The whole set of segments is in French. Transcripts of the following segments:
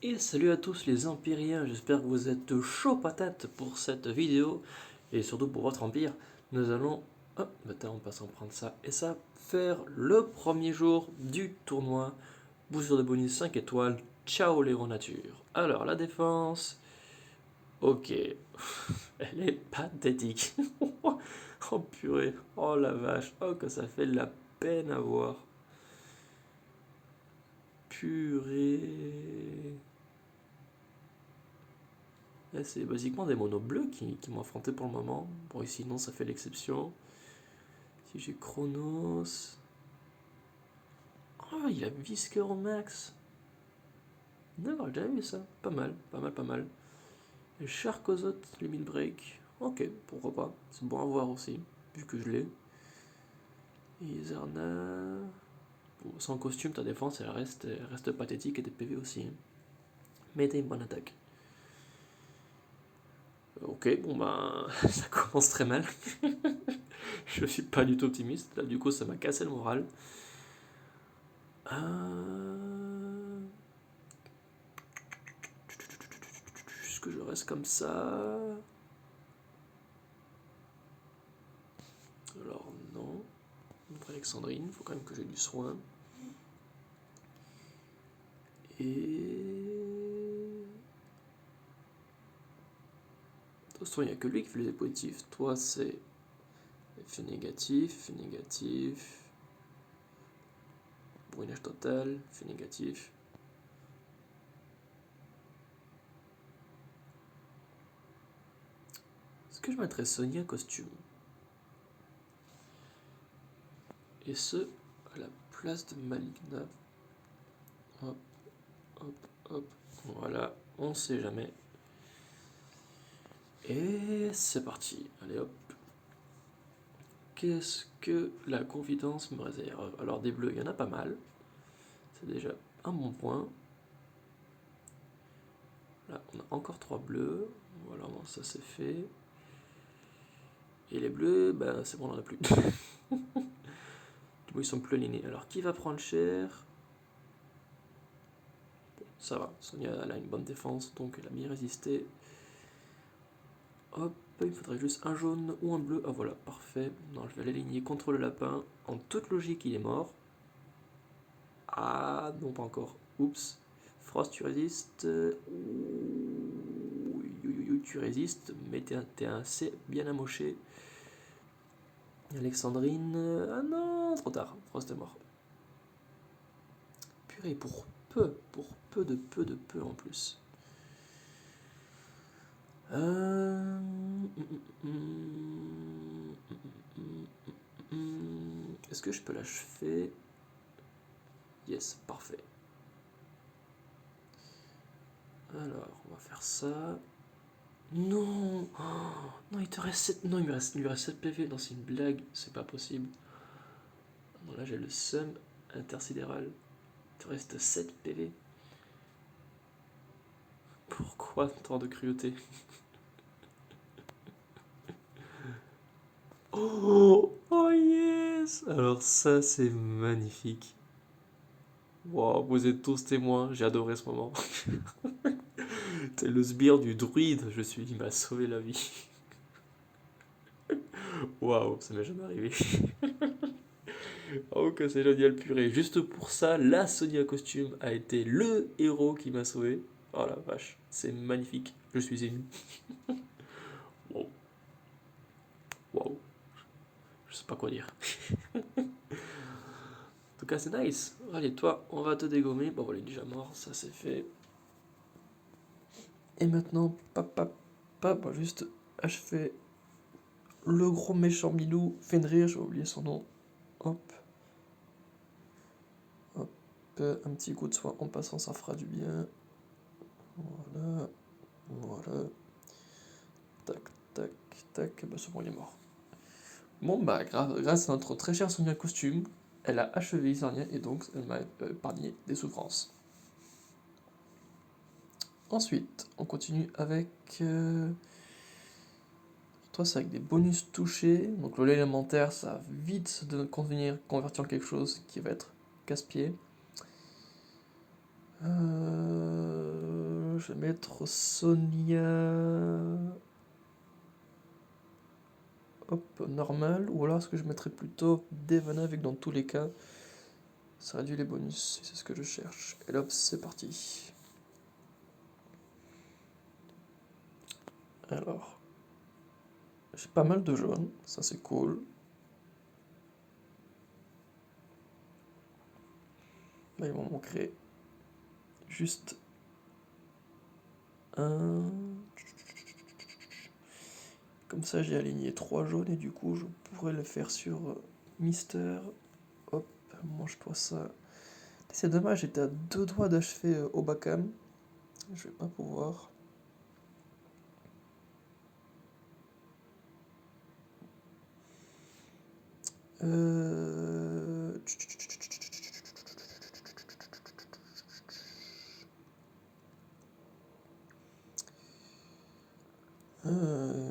Et salut à tous les empyriens, j'espère que vous êtes chaud patate pour cette vidéo et surtout pour votre empire. Nous allons, on passe en prendre ça et ça, faire le premier jour du tournoi. Booster de bonus 5 étoiles, ciao l'héros nature. Alors la défense, ok, elle est pathétique. Oh purée, oh la vache, oh que ça fait de la peine à voir. Purée. Là, c'est basiquement des monos bleus qui m'ont affronté pour le moment. Bon, et sinon, ça fait l'exception. Si j'ai Chronos. Oh, il a Whisker au max. Non, j'ai déjà vu ça. Pas mal, pas mal, pas mal. Et Sharkozot, Limit Break. Ok, pourquoi pas. C'est bon à voir aussi, vu que je l'ai. Et Zarna. Bon, sans costume, ta défense, elle reste pathétique et des PV aussi. Mais t'as une bonne attaque. Ok, bon ben, ça commence très mal. Je suis pas du tout optimiste. Là, du coup, ça m'a cassé le moral. Est-ce que je reste comme ça? Alors, non. Notre Alexandrine, il faut quand même que j'ai du soin. Et. De toute façon, il n'y a que lui qui fait les positifs. Toi, c'est effet négatif, effet négatif. Brunage total, effet négatif. Est-ce que je mettrais Sonia costume? Et ce, à la place de Maligna. Hop, hop, hop. Voilà, on sait jamais. Et c'est parti. Allez hop. Qu'est-ce que la confidence me réserve? Alors des bleus, il y en a pas mal. C'est déjà un bon point. Là, on a encore 3 bleus. Voilà, bon, ça c'est fait. Et les bleus, ben c'est bon, on en a plus. Ils sont plus alignés. Alors qui va prendre cher? Bon, ça va. Sonia, elle a une bonne défense, donc elle a bien résisté. Hop, il faudrait juste un jaune ou un bleu. Ah voilà, parfait. Non, je vais l'aligner contre le lapin. En toute logique, il est mort. Ah, non, pas encore. Oups. Frost, tu résistes. Tu résistes, mais t'es assez bien amoché. Alexandrine. Ah non, trop tard. Frost est mort. Purée, pour peu de peu en plus. Est-ce que je peux l'achever? Yes, parfait. Alors, on va faire ça. Non, oh, non, il te reste 7. Non, il lui reste 7 PV. Non, c'est une blague. C'est pas possible. Non, là, j'ai le seum intersidéral. Il te reste 7 PV. Pourquoi tant de cruauté? Oh, oh yes! Alors ça, c'est magnifique. Wow, vous êtes tous témoins, j'ai adoré ce moment. C'est le sbire du druide, il m'a sauvé la vie. Waouh, ça m'est jamais arrivé. Oh, que c'est génial, purée. Juste pour ça, la Sonia costume a été le héros qui m'a sauvé. Oh la vache, c'est magnifique. Je suis ému. Wow, wow. Je sais pas quoi dire. En tout cas, c'est nice. Allez, toi, on va te dégommer. Bon, voilà, il est déjà mort, ça c'est fait. Et maintenant, on va juste achever le gros méchant Milou. Fenrir, j'ai oublié son nom. Hop, hop. Un petit coup de soin en passant, ça fera du bien. Voilà, voilà. Tac, tac, tac. Bah, c'est bon, il est mort. Bon, bah, grâce à notre très cher Sonia Costume, elle a achevé Isarnia et donc elle m'a épargné des souffrances. Ensuite, on continue avec. Toi, c'est avec des bonus touchés. Donc, le lait élémentaire, ça va vite de convertir en quelque chose qui va être casse-pied. je vais mettre Sonia. Hop, normal. Ou alors est-ce que je mettrais plutôt Devana, vu que dans tous les cas, ça réduit les bonus. Et c'est ce que je cherche. Et là, hop, c'est parti. Alors, j'ai pas mal de jaunes, ça c'est cool. Là, il m'en manquerait juste un. Comme ça, j'ai aligné 3 jaunes et du coup, je pourrais le faire sur Mister. Hop, mange-toi ça. C'est dommage, j'étais à 2 doigts d'achever Obakam. Je vais pas pouvoir. Euh...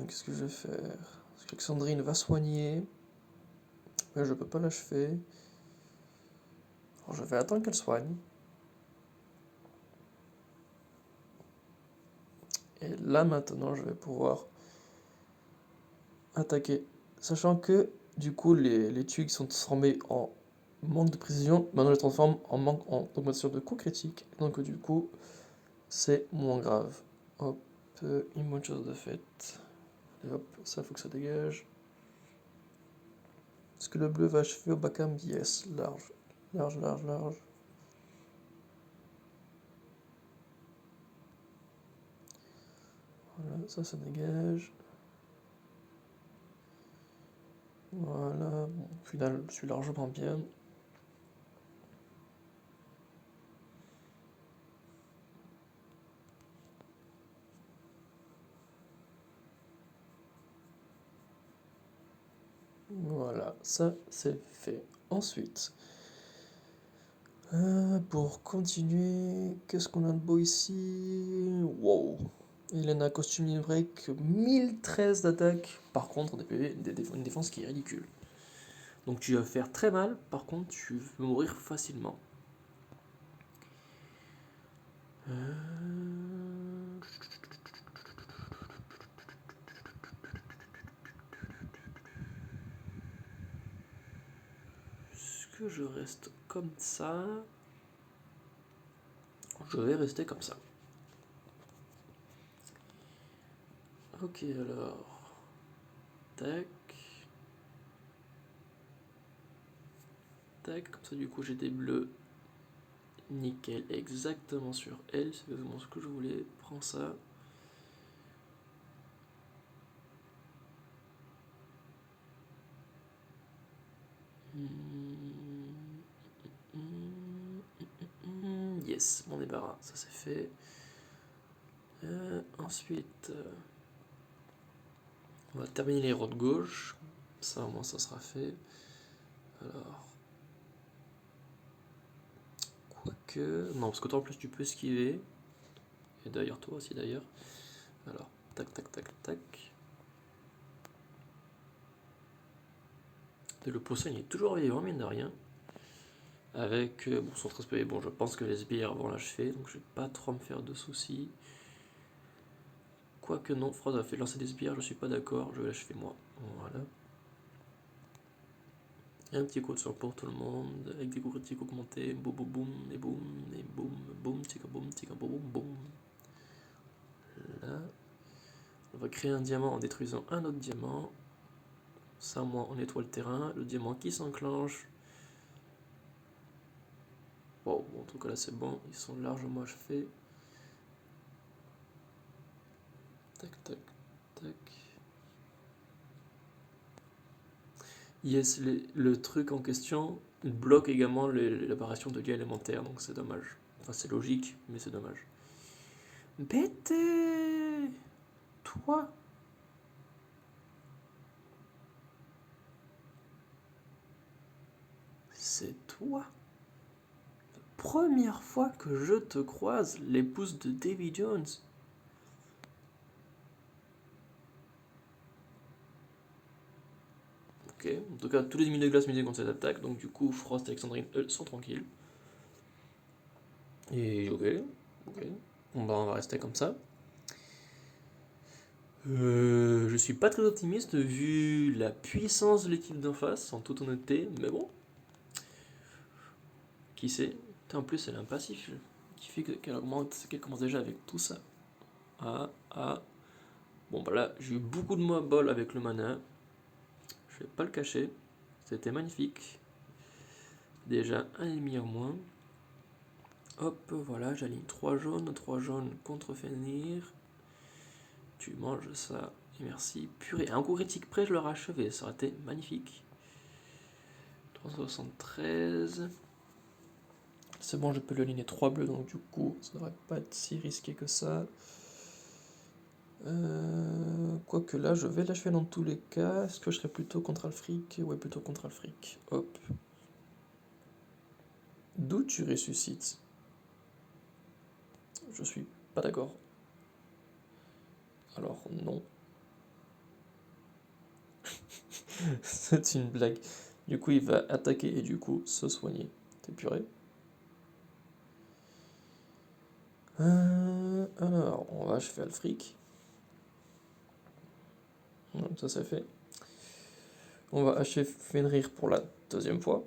Qu'est-ce que je vais faire? Parce qu'Alexandrine va soigner. Mais je peux pas l'achever. Alors je vais attendre qu'elle soigne. Et là maintenant je vais pouvoir attaquer. Sachant que du coup les tuiles sont transformées en manque de précision. Maintenant je les transforme en augmentation de coups critiques. Donc du coup c'est moins grave. Hop, une bonne chose de faite. Et hop, ça faut que ça dégage. Est-ce que le bleu va achever au Bakam? Yes, large. Large, large, large. Voilà, ça dégage. Voilà, bon, au final, je suis largement bien. Voilà, ça c'est fait. Ensuite, pour continuer, qu'est-ce qu'on a de beau ici? Wow! Il a un costume break, 1013 d'attaque. Par contre, des PV, une défense qui est ridicule. Donc tu vas faire très mal, par contre tu vas mourir facilement. Est-ce que je reste comme ça? Je vais rester comme ça. Ok, alors. Tac. Tac, comme ça du coup j'ai des bleus. Nickel, exactement sur elle, c'est exactement ce que je voulais. Prends ça. Yes, mon débarras, ça c'est fait. Ensuite, on va terminer les héros de gauche. Ça au moins ça sera fait. Alors. Quoique. Non, parce que toi en plus tu peux esquiver. Et d'ailleurs toi aussi d'ailleurs. Alors, tac tac tac tac. Et le poisson il est toujours vivant, mine de rien. Avec bon, son transport, bon, je pense que les sbires vont l'achever, donc je vais pas trop me faire de soucis. Quoique non, Frost a fait lancer des sbires, je suis pas d'accord, je vais l'achever moi. Voilà. Et un petit coup de sang pour tout le monde, avec des coups critiques augmentés, boum boum boum, et boum, et boum, boum, tika boum, boum. Là. On va créer un diamant en détruisant un autre diamant. Ça, moi, on nettoie le terrain. Le diamant qui s'enclenche. Bon, en tout cas là c'est bon, ils sont largement achevés. Tac, tac, tac. Yes, le truc en question bloque également l'apparition de liens élémentaires, donc c'est dommage. Enfin, c'est logique, mais c'est dommage. Bête! Toi! C'est toi! Première fois que je te croise, l'épouse de Davy Jones. Ok, en tout cas, tous les ennemis de glace misés contre cette attaque, donc du coup, Frost et Alexandrine, eux, sont tranquilles. Et ok, ok. Bon bah on va rester comme ça. Je suis pas très optimiste vu la puissance de l'équipe d'en face, en toute honnêteté, mais bon, qui sait. En plus, elle a un passif qui fait qu'elle commence déjà avec tout ça. Ah, ah. Bon bah là, j'ai eu beaucoup de bol avec le mana, je vais pas le cacher, c'était magnifique. Déjà un ennemi en moins. Hop, voilà, j'aligne 3 jaunes contre Fenrir. Tu manges ça, et merci. Purée, un coup critique près, je l'aurais achevé, ça aurait été magnifique. 373. C'est bon, je peux lui aligner 3 bleus, donc du coup, ça devrait pas être si risqué que ça. Quoique là, je vais l'achever dans tous les cas. Est-ce que je serais plutôt contre Alfric? Ouais, plutôt contre Alfric. Hop. D'où tu ressuscites? Je suis pas d'accord. Alors, non. C'est une blague. Du coup, il va attaquer et du coup se soigner. T'es puré. Alors, on va achever Alfric. Ça c'est fait. On va achever Fenrir pour la deuxième fois.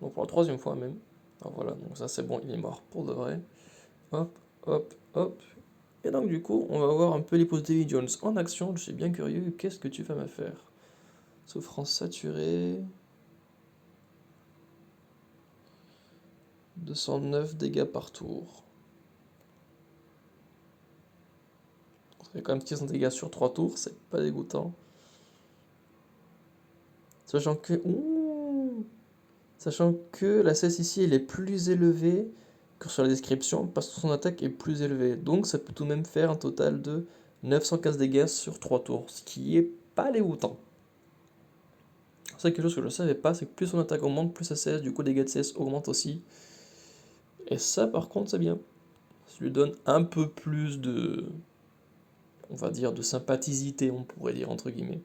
Donc pour la troisième fois même. Alors voilà, donc ça c'est bon, il est mort pour de vrai. Hop, hop, hop. Et donc du coup, on va voir un peu les Davy Jones en action. Je suis bien curieux, qu'est-ce que tu vas me faire? Souffrance saturée. 209 dégâts par tour. Ça fait quand même 600 dégâts sur 3 tours, c'est pas dégoûtant. Sachant que... Ouh, sachant que la cesse ici, elle est plus élevée que sur la description, parce que son attaque est plus élevée. Donc ça peut tout de même faire un total de 915 dégâts sur 3 tours, ce qui est pas dégoûtant. C'est quelque chose que je ne savais pas, c'est que plus son attaque augmente, plus sa CS, du coup les dégâts de CS augmentent aussi. Et ça par contre c'est bien. Ça lui donne un peu plus de... on va dire de sympathisité, on pourrait dire entre guillemets.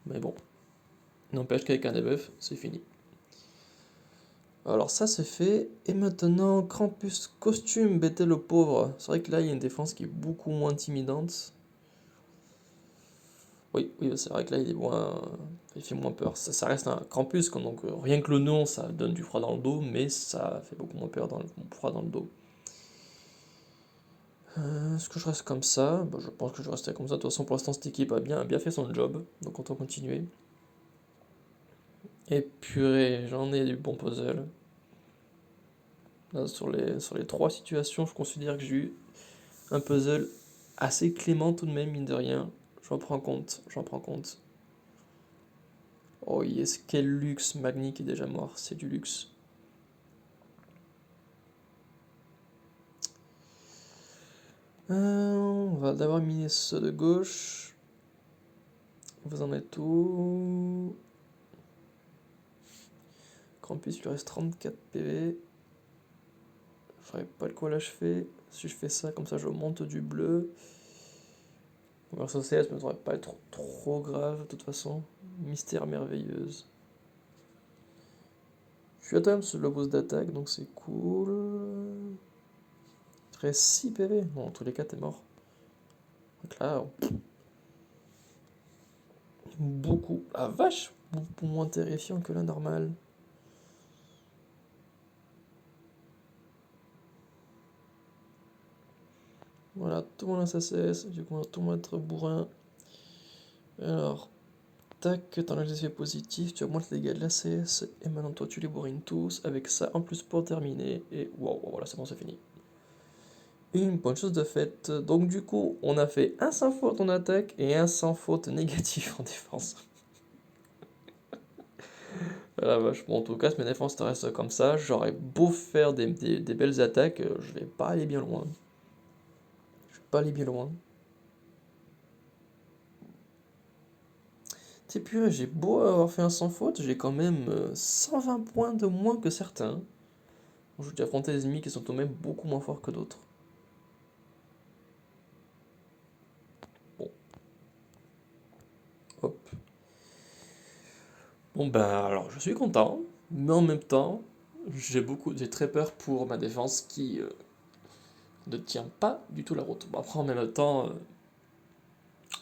Mais bon, n'empêche qu'avec un debuff, c'est fini. Alors ça c'est fait, et maintenant Krampus costume, bêter le pauvre. C'est vrai que là il y a une défense qui est beaucoup moins intimidante. Oui, oui, c'est vrai que là il est moins... il fait moins peur. Ça reste un Krampus, donc rien que le nom ça donne du froid dans le dos, mais ça fait beaucoup moins peur dans le froid dans le dos. Est-ce que je reste comme ça? Bah, je pense que je vais rester comme ça. De toute façon pour l'instant cette équipe a bien fait son job, donc on va continuer. Et purée, j'en ai du bon puzzle. Là, sur les 3 situations, je considère que j'ai eu un puzzle assez clément tout de même, mine de rien. J'en prends compte, j'en prends compte. Oh yes, quel luxe, Magni qui est déjà mort, c'est du luxe. On va d'abord miner ceux de gauche. Vous en êtes où? Krampus, il lui reste 34 PV. Je ferai pas le quoi là je fais. Si je fais ça, comme ça je monte du bleu. Version CS ne devrait pas être trop grave de toute façon. Mystère merveilleuse. Je suis à quand même sur le boost d'attaque, donc c'est cool. Il reste 6 PV. Bon, en tous les cas, t'es mort. Donc là, beaucoup. Ah vache! Beaucoup moins terrifiant que la normale. Voilà, tout le monde a sa CS, du coup on va tout le monde être bourrin. Alors, tac, t'enlèves les effets positifs, tu augmentes les dégâts de la CS, et maintenant toi tu les bourrines tous, avec ça en plus pour terminer, et waouh, voilà, c'est bon, c'est fini. Une bonne chose de faite, donc du coup, on a fait un sans faute en attaque et un sans faute négatif en défense. Voilà, vache, bon, en tout cas, si mes défenses restent comme ça, j'aurais beau faire des belles attaques, je vais pas aller bien loin. Je vais pas aller bien loin. T'es purée, j'ai beau avoir fait un sans faute, j'ai quand même 120 points de moins que certains. Je vais affronter des ennemis qui sont tout de même beaucoup moins forts que d'autres. Bon, hop. Bon ben alors je suis content, mais en même temps, j'ai très peur pour ma défense qui ne tient pas du tout la route. Bon, après, en même temps,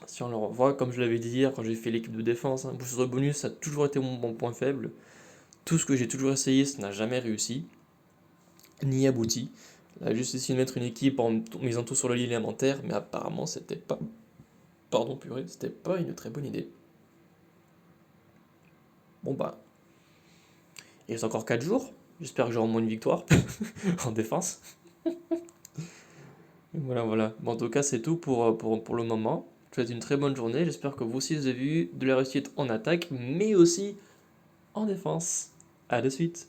si on le revoit, comme je l'avais dit hier quand j'ai fait l'équipe de défense, hein, boost sur bonus, ça a toujours été mon point faible. Tout ce que j'ai toujours essayé, ça n'a jamais réussi, ni abouti. Là, juste essayé de mettre une équipe en misant tout sur le lit élémentaire, mais apparemment, c'était pas. Pardon, purée, c'était pas une très bonne idée. Bon, bah, il reste encore 4 jours. J'espère que j'aurai au moins une victoire en défense. Voilà, voilà. Bon, en tout cas, c'est tout pour le moment. Je vous souhaite une très bonne journée. J'espère que vous aussi, vous avez eu de la réussite en attaque, mais aussi en défense. À de suite.